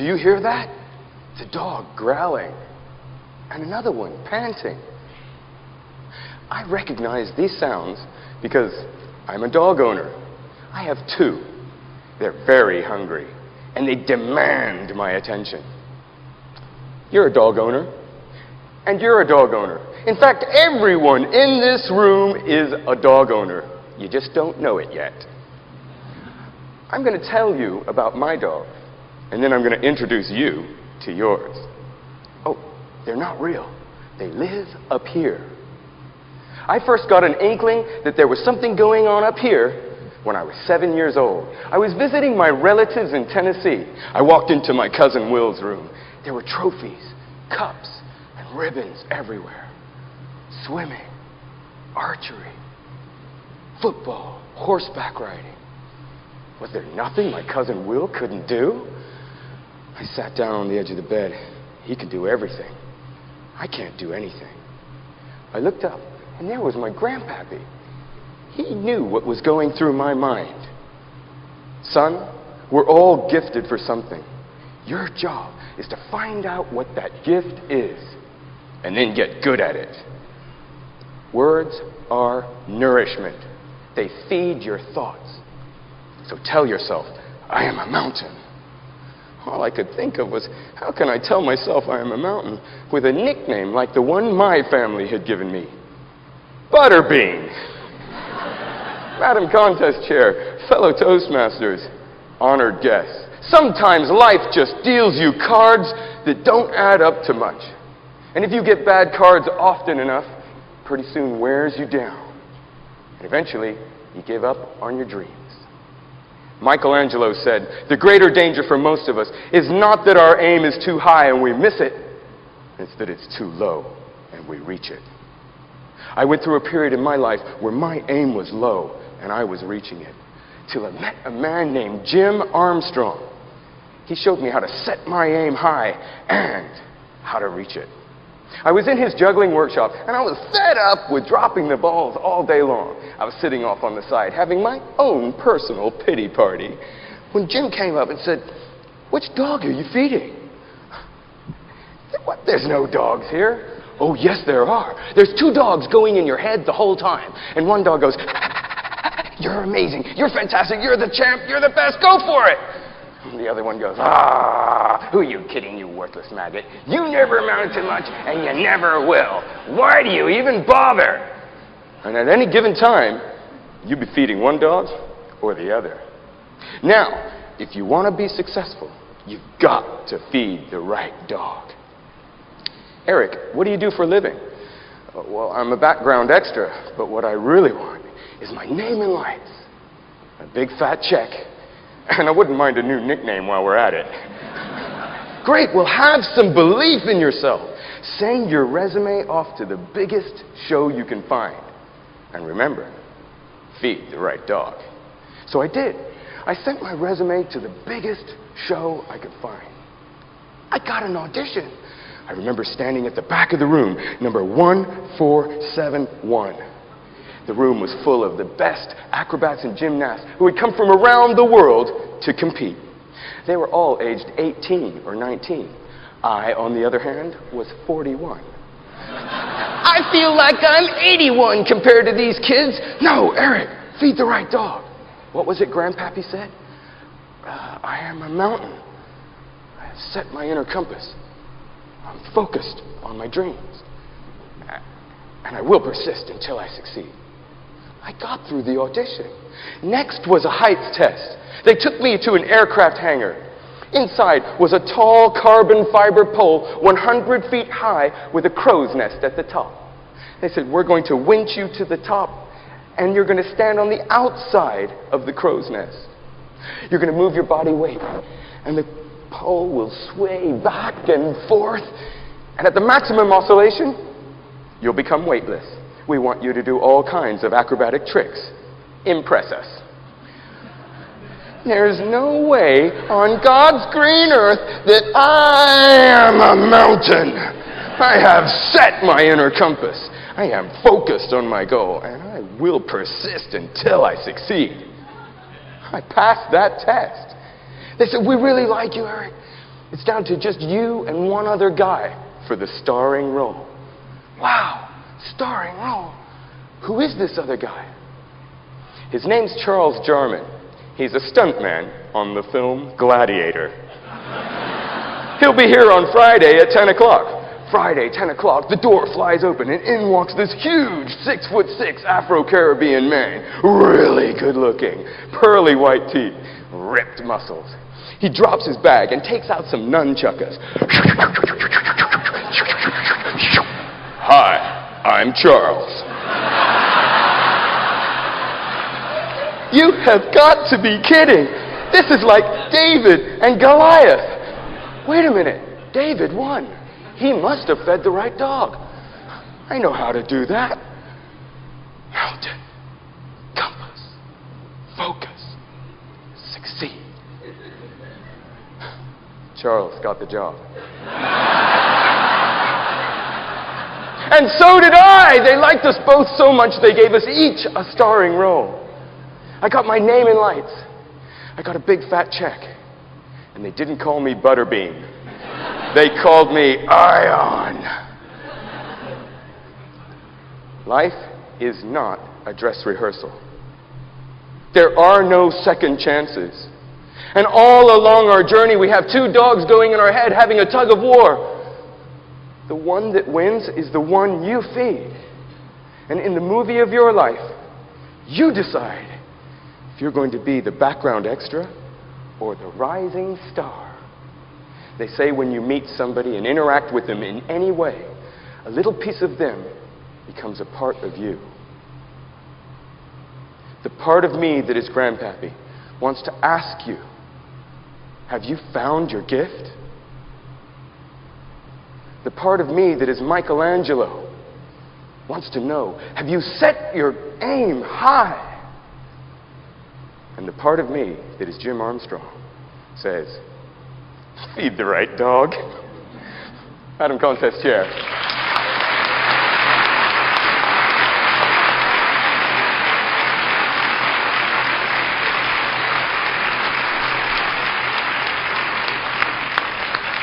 Do you hear that? It's a dog growling, and another one panting. I recognize these sounds because I'm a dog owner. I have two. They're very hungry, and they demand my attention. You're a dog owner, and you're a dog owner. In fact, everyone in this room is a dog owner. You just don't know it yet. I'm going to tell you about my dog, and then I'm going to introduce you to yours. Oh, they're not real. They live up here. I first got an inkling that there was something going on up here when I was 7 years old. I was visiting my relatives in Tennessee. I walked into my cousin Will's room. There were trophies, cups, and ribbons everywhere. Swimming, archery, football, horseback riding. Was there nothing my cousin Will couldn't do? I sat down on the edge of the bed. He could do everything. I can't do anything. I looked up, and there was my grandpappy. He knew what was going through my mind. Son, we're all gifted for something. Your job is to find out what that gift is, and then get good at it. Words are nourishment. They feed your thoughts. So tell yourself, I am a mountain. All I could think of was, how can I tell myself I am a mountain with a nickname like the one my family had given me? Butterbean. Madam Contest Chair, fellow Toastmasters, honored guests. Sometimes life just deals you cards that don't add up to much. And if you get bad cards often enough, pretty soon wears you down. And eventually, you give up on your dreams. Michelangelo said, the greater danger for most of us is not that our aim is too high and we miss it, it's that it's too low and we reach it. I went through a period in my life where my aim was low and I was reaching it, till I met a man named Jim Armstrong. He showed me how to set my aim high and how to reach it. I was in his juggling workshop, and I was fed up with dropping the balls all day long. I was sitting off on the side, having my own personal pity party, when Jim came up and said, which dog are you feeding? What? There's no dogs here. Oh, yes, there are. There's two dogs going in your head the whole time. And one dog goes, you're amazing, you're fantastic, you're the champ, you're the best, go for it. And the other one goes, who are you kidding, you worthless maggot? You never amount to much, and you never will. Why do you even bother? And at any given time, you'd be feeding one dog or the other. Now, if you want to be successful, you've got to feed the right dog. Eric, what do you do for a living? Well, I'm a background extra, but what I really want is my name in lights, a big fat check, and I wouldn't mind a new nickname while we're at it. Great, well, have some belief in yourself. Send your resume off to the biggest show you can find. And remember, feed the right dog. So I did. I sent my resume to the biggest show I could find. I got an audition. I remember standing at the back of the room, number 1471. The room was full of the best acrobats and gymnasts who had come from around the world to compete. They were all aged 18 or 19. I, on the other hand, was 41. I feel like I'm 81 compared to these kids. No, Eric, feed the right dog. What was it Grandpappy said? I am a mountain. I have set my inner compass. I'm focused on my dreams. And I will persist until I succeed. I got through the audition. Next was a height test. They took me to an aircraft hangar. Inside was a tall carbon fiber pole 100 feet high with a crow's nest at the top. They said, we're going to winch you to the top, and you're going to stand on the outside of the crow's nest. You're going to move your body weight, and the pole will sway back and forth, and at the maximum oscillation, you'll become weightless. We want you to do all kinds of acrobatic tricks. Impress us. There's no way on God's green earth that I am a mountain. I have set my inner compass. I am focused on my goal, and I will persist until I succeed. I passed that test. They said, we really like you, Eric. It's down to just you and one other guy for the starring role. Wow, starring role. Who is this other guy? His name's Charles Jarman. He's a stuntman on the film Gladiator. He'll be here on Friday at 10 o'clock. Friday, 10 o'clock, the door flies open and in walks this huge 6'6" Afro-Caribbean man. Really good looking, pearly white teeth, ripped muscles. He drops his bag and takes out some nunchuckers. Hi, I'm Charles. You have got to be kidding. This is like David and Goliath. Wait a minute, David won. He must have fed the right dog. I know how to do that. Mountain, compass, focus, succeed. Charles got the job. And so did I! They liked us both so much they gave us each a starring role. I got my name in lights. I got a big fat check. And they didn't call me Butterbean. They called me Ion. Life is not a dress rehearsal. There are no second chances. And all along our journey, we have two dogs going in our head having a tug of war. The one that wins is the one you feed. And in the movie of your life, you decide if you're going to be the background extra or the rising star. They say when you meet somebody and interact with them in any way, a little piece of them becomes a part of you. The part of me that is Grandpappy wants to ask you, have you found your gift? The part of me that is Michelangelo wants to know, have you set your aim high? And the part of me that is Jim Armstrong says, feed the right dog. Madam Contest Chair.